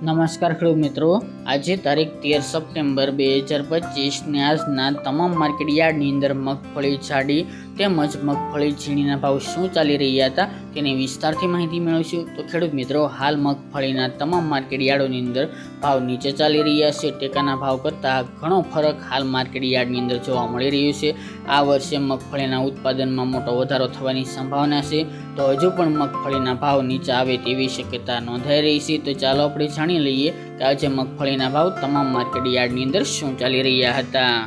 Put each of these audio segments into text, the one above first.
નમસ્કાર ખેડૂત મિત્રો, આજે તારીખ 13 સપ્ટેમ્બર 2025 ને આજના તમામ માર્કેટ યાર્ડની અંદર મગફળી જાડી તેમજ મગફળી ઝીણીના ભાવ શું ચાલી રહ્યા હતા તેની વિસ્તારથી માહિતી મેળવીશું। તો ખેડૂત મિત્રો, હાલ મગફળીના તમામ માર્કેટ યાર્ડોની અંદર ભાવ નીચે ચાલી રહ્યા છે। ટેકાના ભાવ કરતાં ઘણો ફરક હાલ માર્કેટ યાર્ડની અંદર જોવા મળી રહ્યું છે। આ વર્ષે મગફળીના ઉત્પાદનમાં મોટો વધારો થવાની સંભાવના છે, તો હજુ પણ મગફળીના ભાવ નીચે આવે તેવી શક્યતા નોંધાઈ રહી છે। તો ચાલો આપણે જાણી લઈએ કે આજે મગફળીના ભાવ તમામ માર્કેટ યાર્ડની અંદર શું ચાલી રહ્યા હતા।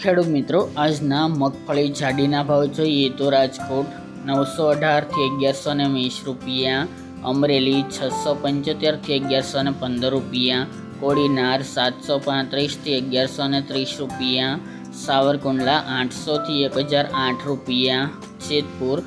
ખેડૂત મિત્રો, આજના મગફળી જાડીના ભાવ જોઈએ તો રાજકોટ 918 થી 1120 રૂપિયા, અમરેલી 675 થી 1115 રૂપિયા, કોડીનાર 735 થી 1130 રૂપિયા, સાવરકુંડલા 800 થી 1008 રૂપિયા, જેતપુર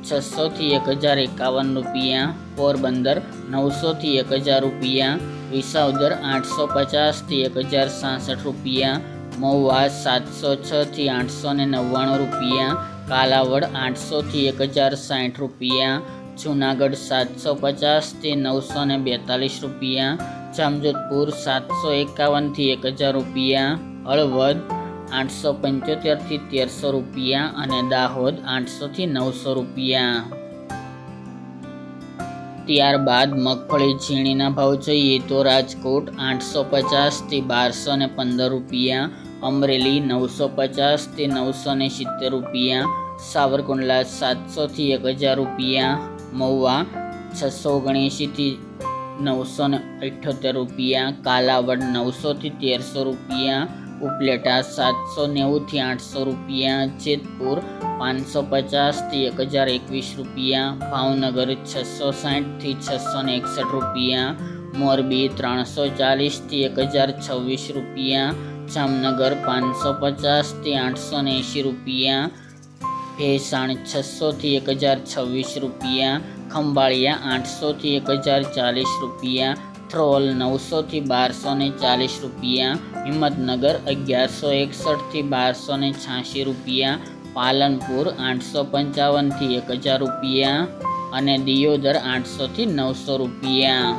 600 થી 1051 રૂપિયા, પોરબંદર 900 થી 1000 રૂપિયા, વિસાવદર 850 થી 1066 રૂપિયા, મહુવા 706 થી 899 રૂપિયા, કાલાવડ 800 થી 1060 રૂપિયા, જૂનાગઢ 750 થી 942 રૂપિયા, જામજોધપુર 751 થી 1000 રૂપિયા, હળવદ 875 થી 1300 રૂપિયા અને દાહોદ 800 થી 900 રૂપિયા। ત્યારબાદ મગફળી ઝીણીના ભાવ જોઈએ તો રાજકોટ 850 થી 1215 રૂપિયા, અમરેલી 950 થી 970 રૂપિયા, સાવરકુંડલા 700 થી 1000 રૂપિયા, મહુવા 679 થી 978 રૂપિયા, કાલાવડ 900 થી 1300 રૂપિયા, ઉપલેટા 790 થી 800 રૂપિયા, જેતપુર 550 થી 1021 રૂપિયા, ભાવનગર 660 થી 661 રૂપિયા, મોરબી 340 થી 1026 રૂપિયા, જામનગર 550 થી 880 રૂપિયા, ભેસાણ 600 થી 1026 રૂપિયા, ખંભાળિયા 800 થી 1040 રૂપિયા, થ્રોલ 900 થી 1240 રૂપિયા, હિંમતનગર 1161 થી 1286 રૂપિયા, પાલનપુર 855 થી 1000 રૂપિયા અને દિયોદર 800 થી 900 રૂપિયા।